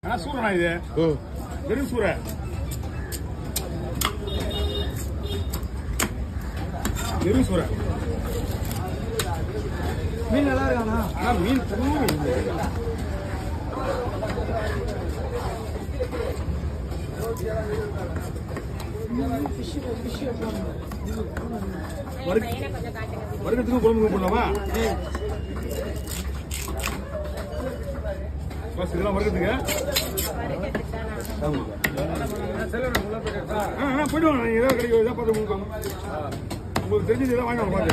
ஆனா சூரனா இது வெறும் சூரை. வெறும் சூரை. மீன் நல்லா இருக்காண்ணா. ஆனா மீன் புது வறுக்கிறதுக்கும் குழம்புக்கு போடலாமா? இதெல்லாம் வறுக்கிறதுக்கு போயிட்டு வாங்க. ஏதாவது கிடைக்கும், இதாக பார்த்து உங்களுக்கு தெரிஞ்சது ஏதாவது வாங்கி வாங்க.